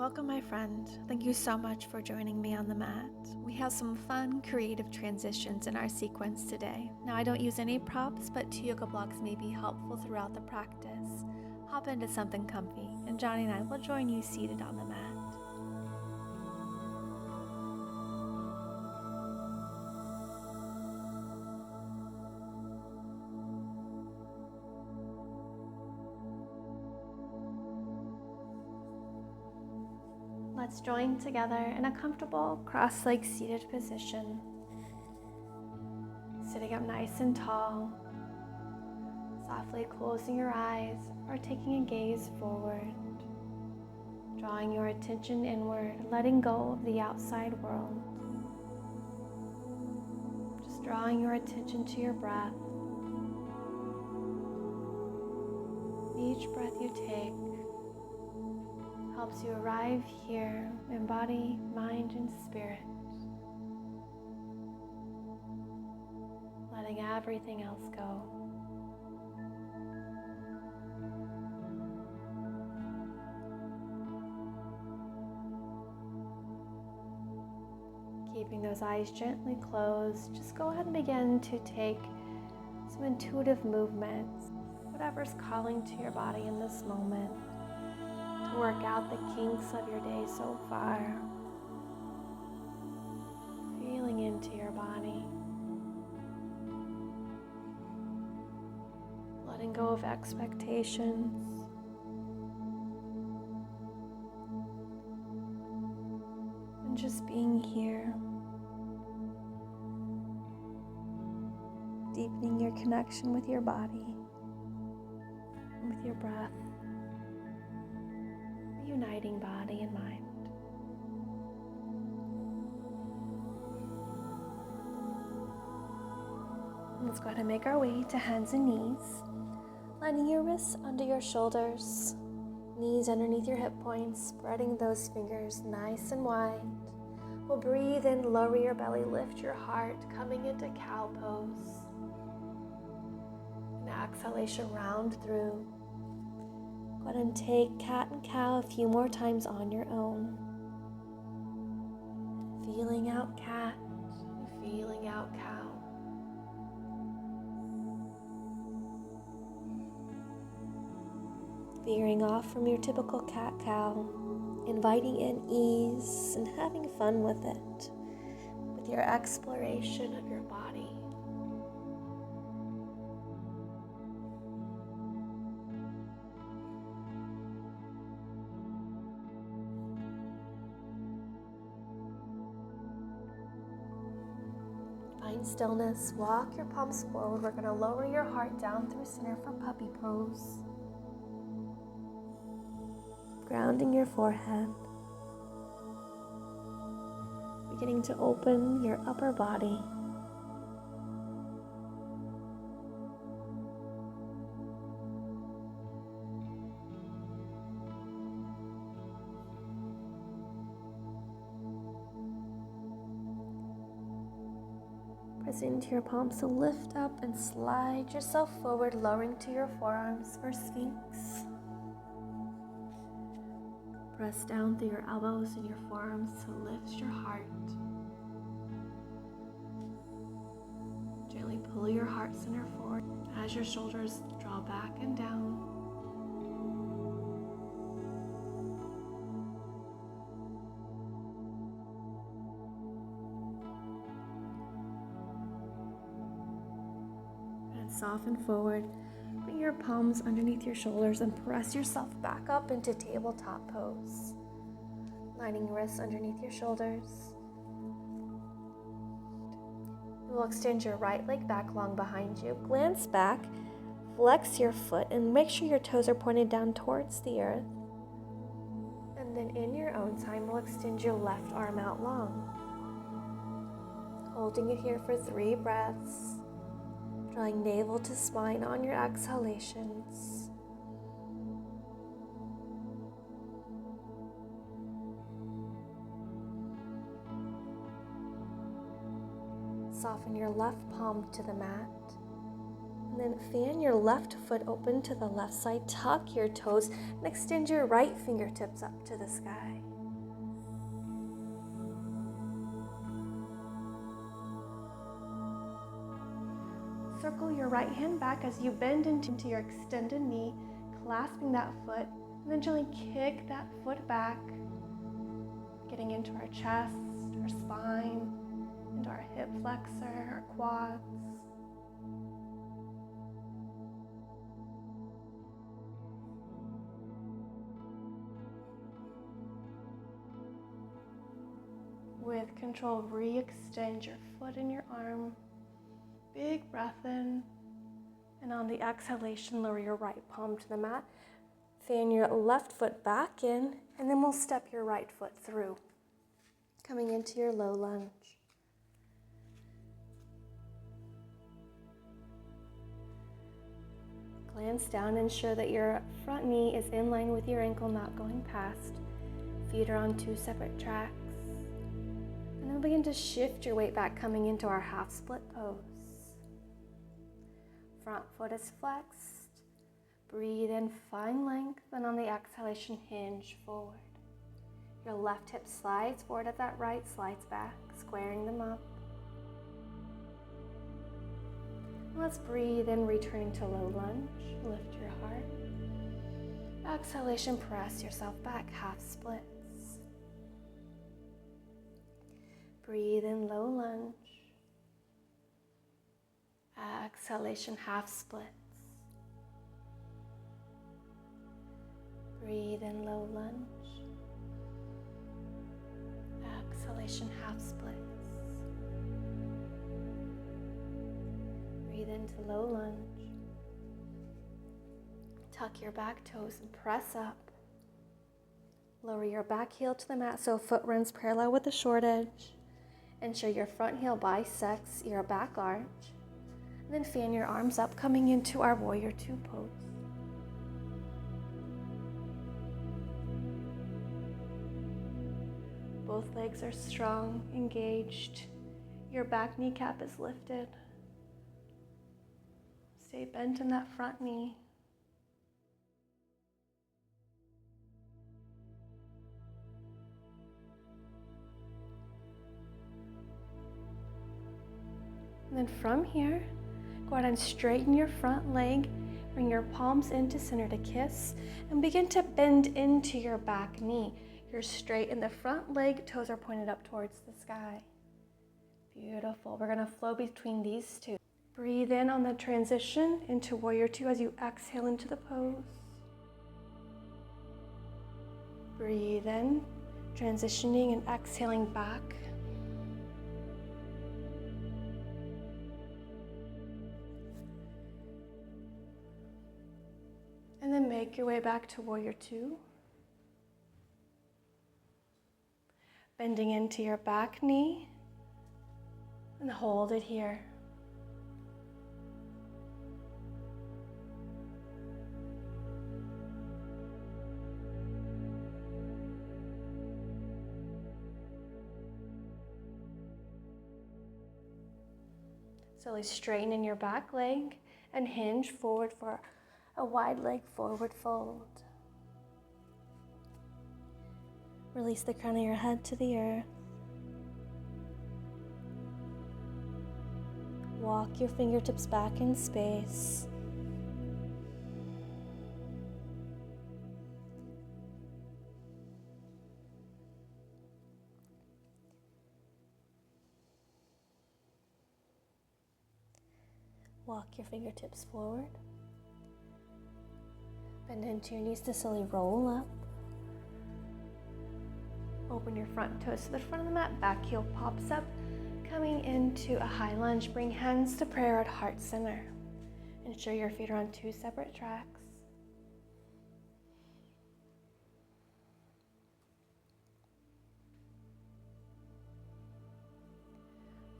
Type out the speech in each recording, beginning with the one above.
Welcome, my friend. Thank you so much for joining me on the mat. We have some fun, creative transitions in our sequence today. Now, I don't use any props, but 2 yoga blocks may be helpful throughout the practice. Hop into something comfy, and Johnny and I will join you seated on the mat. Let's join together in a comfortable cross-legged seated position. Sitting up nice and tall, softly closing your eyes or taking a gaze forward, drawing your attention inward, letting go of the outside world. Just drawing your attention to your breath. Each breath you take helps you arrive here in body, mind, and spirit, letting everything else go. Keeping those eyes gently closed, just go ahead and begin to take some intuitive movements, whatever's calling to your body in this moment, to work out the kinks of your day so far. Feeling into your body. Letting go of expectations. And just being here. Deepening your connection with your body and with your breath. Uniting body and mind. Let's go ahead and make our way to hands and knees. Lining your wrists under your shoulders, knees underneath your hip points, spreading those fingers nice and wide. We'll breathe in, lower your belly, lift your heart, coming into cow pose. And exhalation, round through. Go ahead and take cat and cow a few more times on your own. Feeling out cat, feeling out cow. Veering off from your typical cat-cow, inviting in ease and having fun with it, with your exploration of your body. Find stillness, walk your palms forward. We're going to lower your heart down through center for puppy pose. Grounding your forehead. Beginning to open your upper body. Pressing into your palms to lift up and slide yourself forward, lowering to your forearms for Sphinx. Press down through your elbows and your forearms to lift your heart. Gently pull your heart center forward as your shoulders draw back and down. And soften forward. Bring your palms underneath your shoulders and press yourself back up into tabletop pose. Lining your wrists underneath your shoulders. You will extend your right leg back long behind you. Glance back, flex your foot, and make sure your toes are pointed down towards the earth. And then in your own time, we'll extend your left arm out long. Holding it here for 3 breaths. Drawing navel to spine on your exhalations. Soften your left palm to the mat. And then fan your left foot open to the left side. Tuck your toes and extend your right fingertips up to the sky. circle your right hand back as you bend into your extended knee, clasping that foot, and then gently kick that foot back, getting into our chest, our spine, into our hip flexor, our quads. With control, re-extend your foot and your arm. Big breath in. And on the exhalation, lower your right palm to the mat. Fan your left foot back in, and then we'll step your right foot through, coming into your low lunge. Glance down, ensure that your front knee is in line with your ankle, not going past. Feet are on 2 separate tracks. And then begin to shift your weight back, coming into our half split pose. Front foot is flexed. Breathe in, find length, and on the exhalation, hinge forward. Your left hip slides forward as that right slides back, squaring them up. Let's breathe in, returning to low lunge. Lift your heart. Exhalation, press yourself back, half splits. Breathe in, low lunge. Exhalation, half splits. Breathe in, low lunge. Exhalation, half splits. Breathe into low lunge. Tuck your back toes and press up. Lower your back heel to the mat so foot runs parallel with the short edge. Ensure your front heel bisects your back arch. And then fan your arms up, coming into our warrior 2 pose. Both legs are strong, engaged. Your back kneecap is lifted. Stay bent in that front knee. And then from here, go ahead and straighten your front leg. Bring your palms into center to kiss and begin to bend into your back knee. You're straight in the front leg, toes are pointed up towards the sky. Beautiful. We're going to flow between these two. Breathe in on the transition into warrior 2 as you exhale into the pose. Breathe in, transitioning and exhaling back. And then make your way back to warrior 2. Bending into your back knee and hold it here. Slowly straighten in your back leg and hinge forward for a wide leg forward fold. Release the crown of your head to the earth. Walk your fingertips back in space. Walk your fingertips forward. Bend into your knees to slowly roll up. Open your front toes to the front of the mat, back heel pops up. Coming into a high lunge, bring hands to prayer at heart center. Ensure your feet are on 2 separate tracks.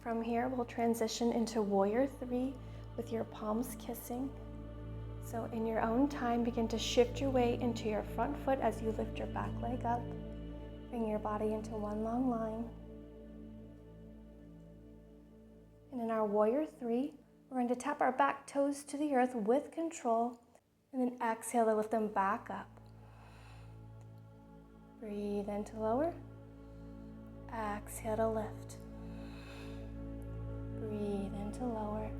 From here, we'll transition into warrior 3 with your palms kissing. So in your own time, begin to shift your weight into your front foot as you lift your back leg up. Bring your body into one long line. And in our warrior 3, we're going to tap our back toes to the earth with control, and then exhale to lift them back up. Breathe in to lower. Exhale to lift. Breathe in to lower.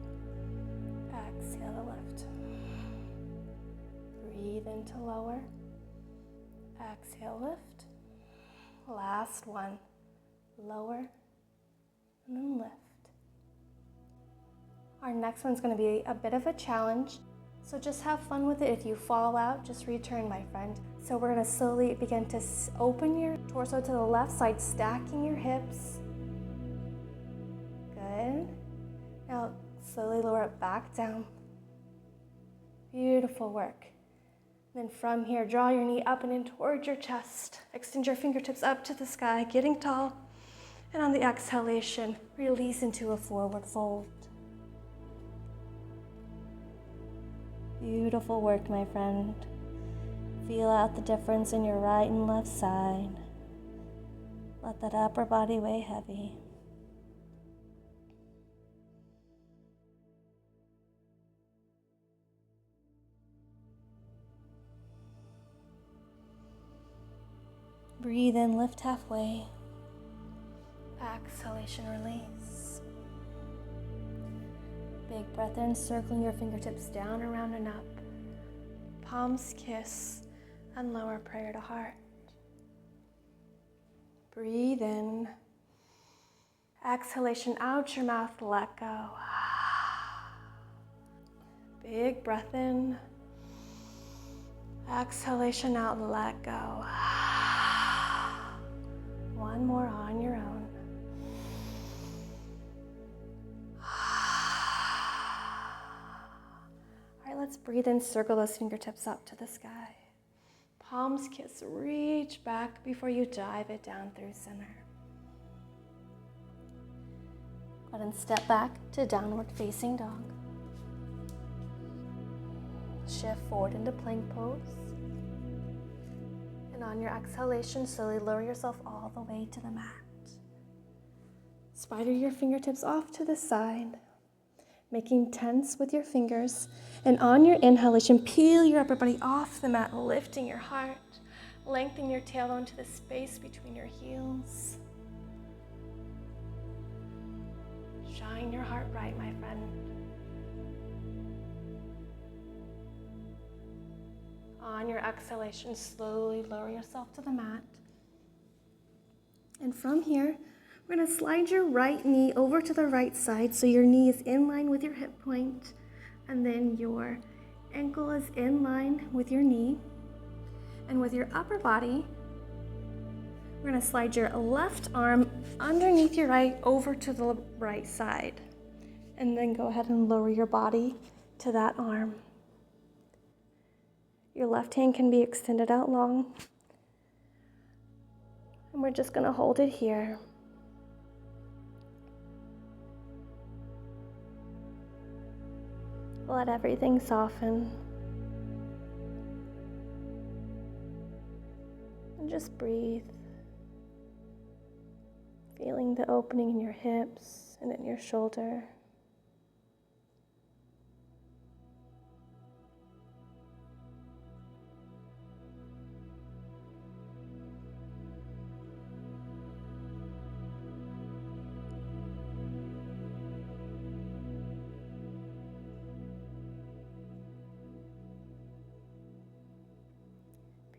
then to lower. Exhale, lift. Last one. Lower and then lift. Our next one's going to be a bit of a challenge, so just have fun with it. If you fall out, just return, my friend. So we're going to slowly begin to open your torso to the left side, stacking your hips. Good. Now slowly lower it back down. Beautiful work. Then from here, draw your knee up and in towards your chest. Extend your fingertips up to the sky, getting tall. And on the exhalation, release into a forward fold. Beautiful work, my friend. Feel out the difference in your right and left side. Let that upper body weigh heavy. Breathe in, lift halfway. Exhalation, release. Big breath in, circling your fingertips down, around, and up. Palms kiss, and lower, prayer to heart. Breathe in. Exhalation, out your mouth, let go. Big breath in. Exhalation out, let go. One more on your own. All right, let's breathe in, circle those fingertips up to the sky. Palms kiss, reach back before you dive it down through center. Go ahead and step back to downward facing dog. Shift forward into plank pose. And on your exhalation, slowly lower yourself all the way to the mat. Spider your fingertips off to the side, making tents with your fingers. And on your inhalation, peel your upper body off the mat, lifting your heart. Lengthen your tailbone to the space between your heels. Shine your heart bright, my friend. On your exhalation, slowly lower yourself to the mat. And from here, we're going to slide your right knee over to the right side so your knee is in line with your hip point, and then your ankle is in line with your knee. And with your upper body, we're going to slide your left arm underneath your right over to the right side. And then go ahead and lower your body to that arm. Your left hand can be extended out long. And we're just going to hold it here. Let everything soften. And just breathe. Feeling the opening in your hips and in your shoulder.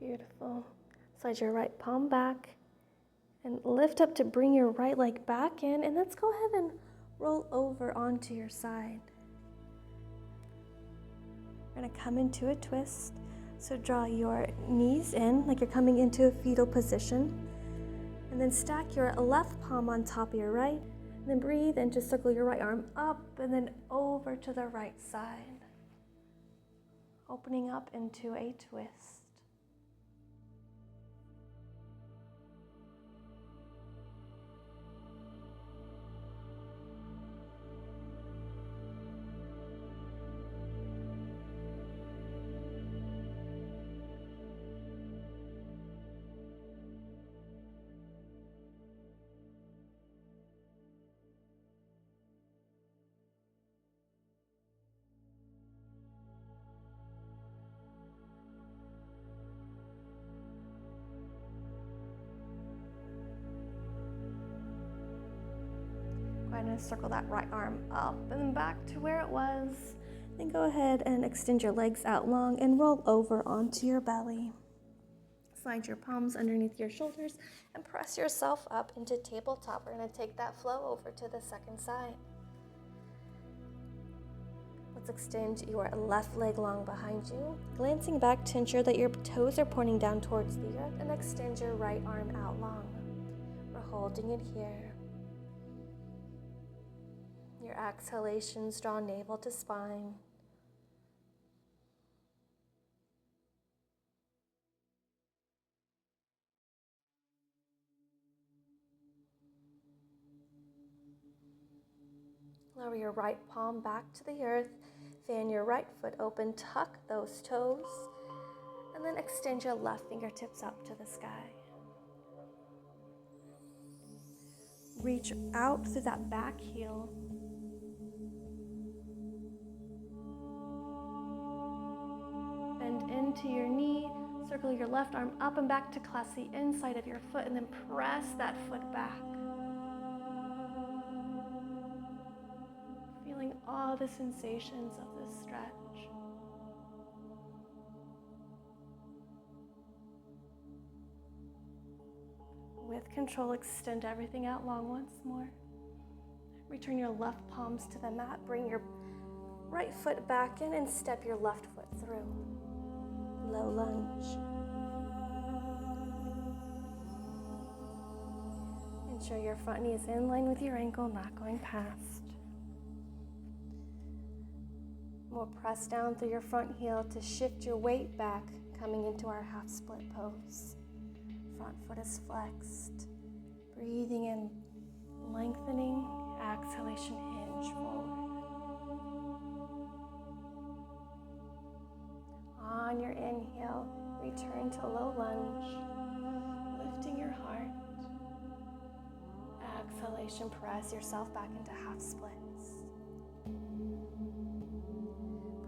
Beautiful. Slide your right palm back and lift up to bring your right leg back in, and let's go ahead and roll over onto your side. We're going to come into a twist. So draw your knees in like you're coming into a fetal position, and then stack your left palm on top of your right, and then breathe in to circle your right arm up and then over to the right side, opening up into a twist. Go ahead and circle that right arm up and then back to where it was. Then go ahead and extend your legs out long and roll over onto your belly. Slide your palms underneath your shoulders and press yourself up into tabletop. We're going to take that flow over to the second side. Let's extend your left leg long behind you, glancing back to ensure that your toes are pointing down towards the earth, and extend your right arm out long. We're holding it here. Your exhalations draw navel to spine. Lower your right palm back to the earth. Fan your right foot open, tuck those toes, and then extend your left fingertips up to the sky. Reach out through that back heel. Bend into your knee, circle your left arm up and back to clasp the inside of your foot, and then press that foot back. Feeling all the sensations of this stretch. With control, extend everything out long once more. Return your left palms to the mat. Bring your right foot back in and step your left foot through. Low lunge. Ensure your front knee is in line with your ankle, not going past. We'll press down through your front heel to shift your weight back, coming into our half split pose. Front foot is flexed. Breathing in, lengthening. Exhalation, hinge forward. On your inhale, return to low lunge, lifting your heart. Exhalation, press yourself back into half splits.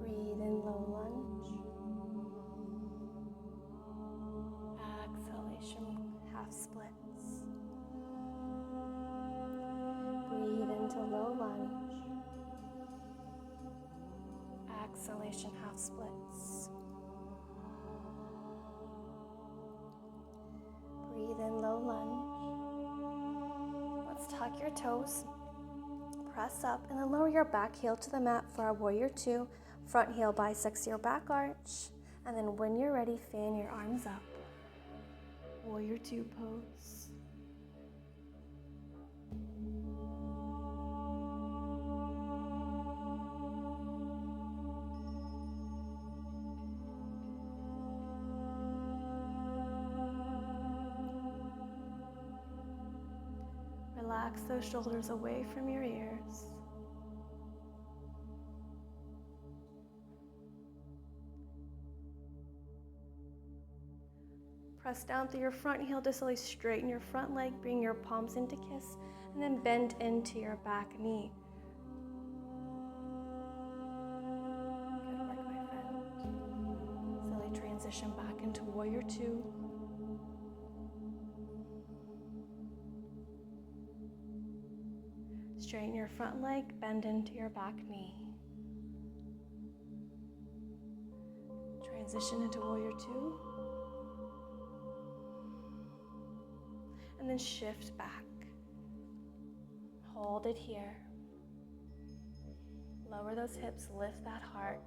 Breathe in low lunge. Exhalation, half splits. Breathe into low lunge. Exhalation, half splits. Breathe in low lunge. Let's tuck your toes. Press up and then lower your back heel to the mat for our warrior two. Front heel bisects your back arch. And then when you're ready, fan your arms up. Warrior two pose. Relax those shoulders away from your ears. Press down through your front heel to slowly straighten your front leg, bring your palms into kiss, and then bend into your back knee. Good work, my friend. Slowly transition back into warrior two. Straighten your front leg, bend into your back knee. Transition into warrior two. And then shift back. Hold it here. Lower those hips, lift that heart.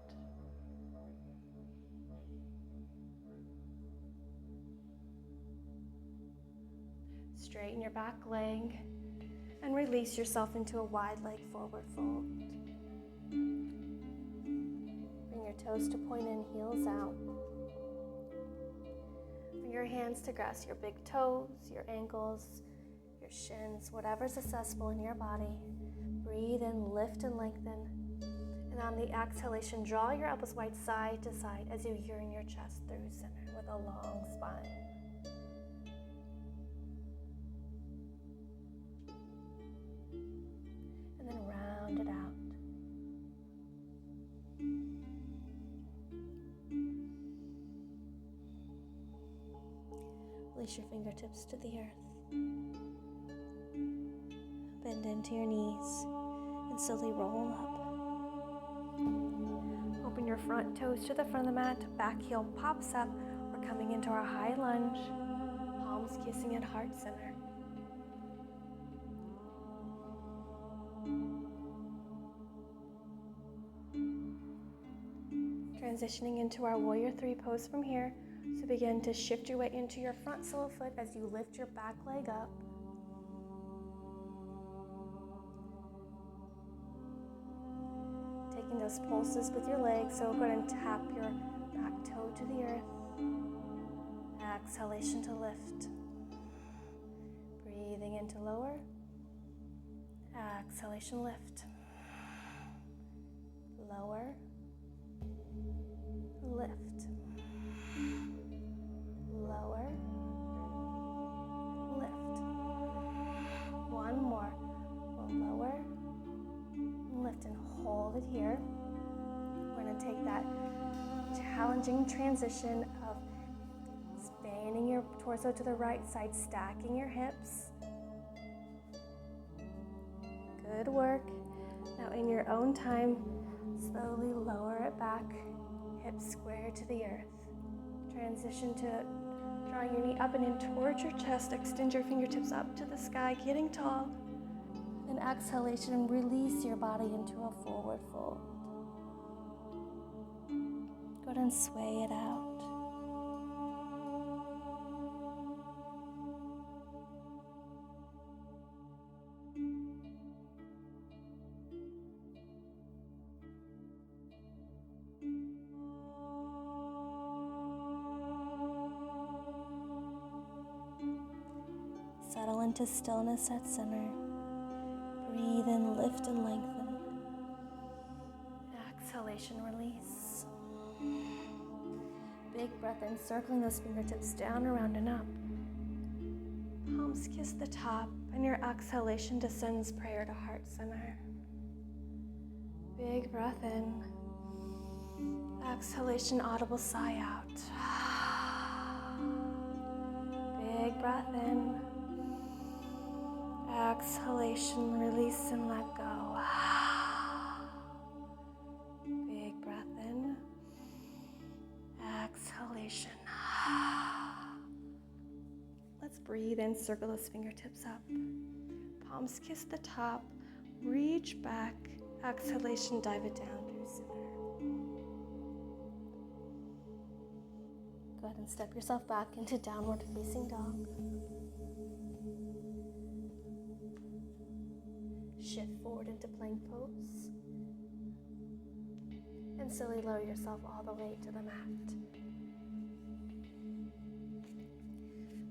Straighten your back leg and release yourself into a wide leg forward fold. Bring your toes to point in, heels out. Bring your hands to grasp your big toes, your ankles, your shins, whatever's accessible in your body. Breathe in, lift and lengthen. And on the exhalation, draw your elbows wide side to side as you urine your chest through center with a long spine. And then round it out. Release your fingertips to the earth. Bend into your knees and slowly roll up. front toes to the front of the mat, back heel pops up. We're coming into our high lunge, palms kissing at heart center. Transitioning into our warrior three pose from here. So begin to shift your way into your front sole of foot as you lift your back leg up. Taking those pulses with your legs, so go ahead and tap your back toe to the earth. Exhalation to lift. Breathing into lower. Exhalation, lift. Lower. Lift. Lower. Lift. One more. We'll lower. Lift and hold it here. We're going to take that challenging transition of spanning your torso to the right side, stacking your hips. Good work. Now in your own time, slowly lower it back, hips square to the earth. Transition to drawing your knee up and in towards your chest. Extend your fingertips up to the sky, getting tall. Then exhalation, release your body into a forward fold. Go ahead and sway it out. Settle into stillness at center. Breathe in, lift and lengthen. Exhalation, release. Big breath in, circling those fingertips down, around, and up. Palms kiss the top, and your exhalation descends prayer to heart center. Big breath in. Exhalation, audible sigh out. Big breath in. Exhalation, release and let go. Big breath in. Exhalation. Let's breathe in, circle those fingertips up. Palms kiss the top, reach back. Exhalation, dive it down through center. Go ahead and step yourself back into downward facing dog. Shift forward into plank pose. And slowly lower yourself all the way to the mat.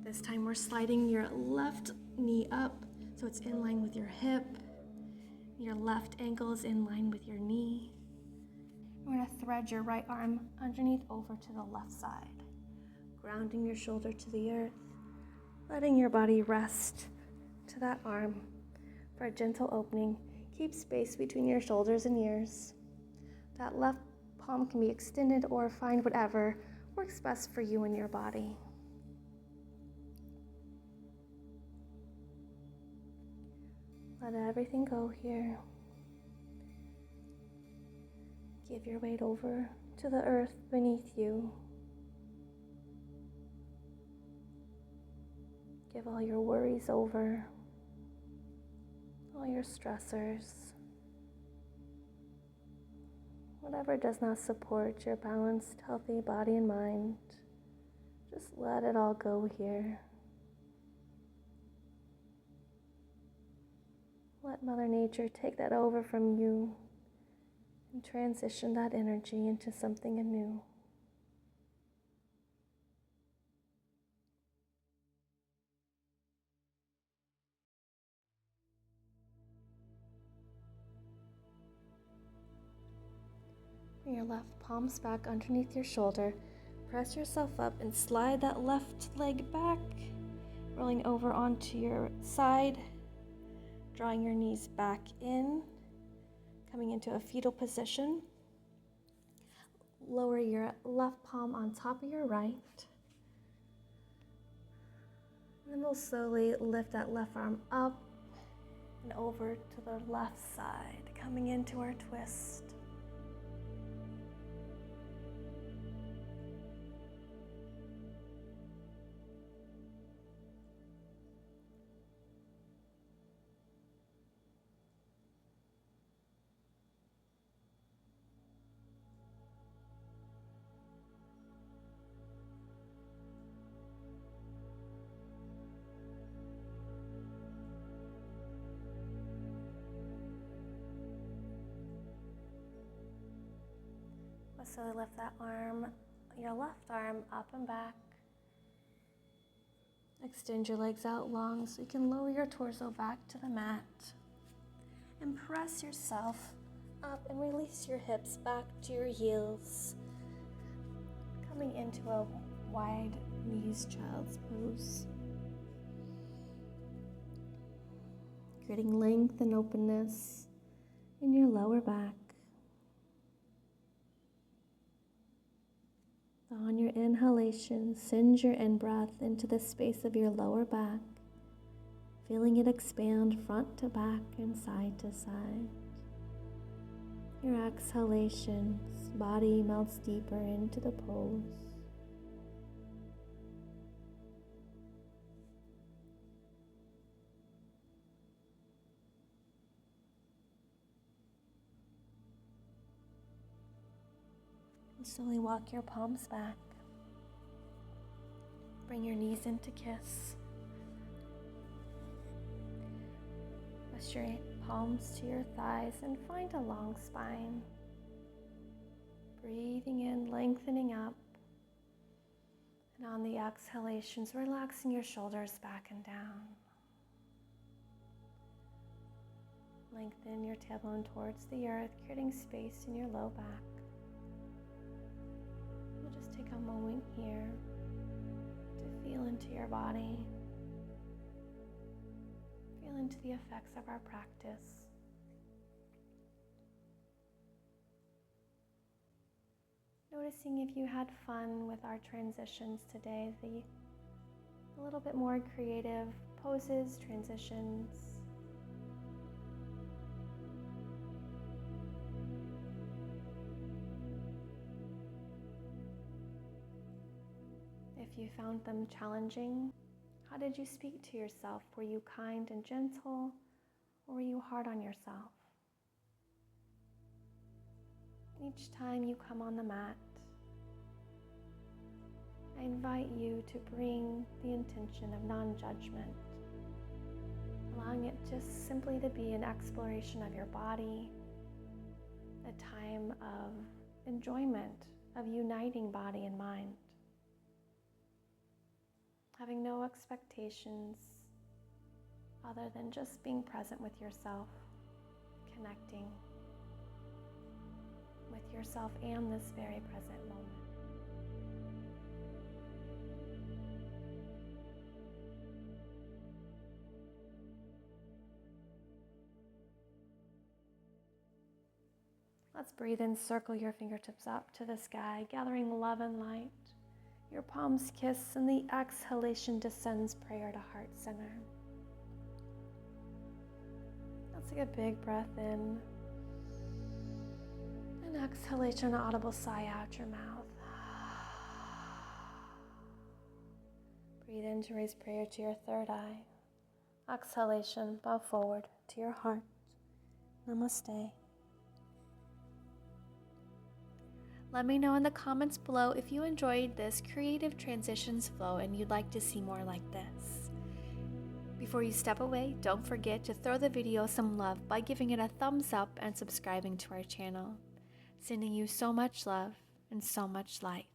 This time we're sliding your left knee up so it's in line with your hip. Your left ankle is in line with your knee. We're going to thread your right arm underneath over to the left side, grounding your shoulder to the earth, letting your body rest to that arm. For a gentle opening, keep space between your shoulders and ears. That left palm can be extended or find whatever works best for you and your body. Let everything go here. Give your weight over to the earth beneath you. Give all your worries over. All your stressors, whatever does not support your balanced, healthy body and mind, just let it all go here. Let Mother Nature take that over from you and transition that energy into something anew. Bring your left palms back underneath your shoulder. Press yourself up and slide that left leg back, rolling over onto your side, drawing your knees back in, coming into a fetal position. Lower your left palm on top of your right. And then we'll slowly lift that left arm up and over to the left side, coming into our twist. But slowly lift that arm, your left arm, up and back. Extend your legs out long so you can lower your torso back to the mat. And press yourself up and release your hips back to your heels. Coming into a wide knees child's pose. Creating length and openness in your lower back. On your inhalation, send your in-breath into the space of your lower back, feeling it expand front to back and side to side. Your exhalations, body melts deeper into the pose. And slowly walk your palms back. Bring your knees into kiss. Press your palms to your thighs and find a long spine. Breathing in, lengthening up. And on the exhalations, relaxing your shoulders back and down. Lengthen your tailbone towards the earth, creating space in your low back. We'll just take a moment here to feel into your body. Feel into the effects of our practice. Noticing if you had fun with our transitions today, the a little bit more creative poses, transitions. If you found them challenging, how did you speak to yourself? Were you kind and gentle, or were you hard on yourself? Each time you come on the mat, I invite you to bring the intention of non-judgment, allowing it just simply to be an exploration of your body, a time of enjoyment, of uniting body and mind. Having no expectations other than just being present with yourself, connecting with yourself and this very present moment. Let's breathe in, circle your fingertips up to the sky, gathering love and light. Your palms kiss, and the exhalation descends prayer to heart center. Let's take a big breath in. And exhalation, audible sigh out your mouth. Breathe in to raise prayer to your third eye. Exhalation, bow forward to your heart. Namaste. Let me know in the comments below if you enjoyed this creative transitions flow and you'd like to see more like this. Before you step away, don't forget to throw the video some love by giving it a thumbs up and subscribing to our channel. Sending you so much love and so much light.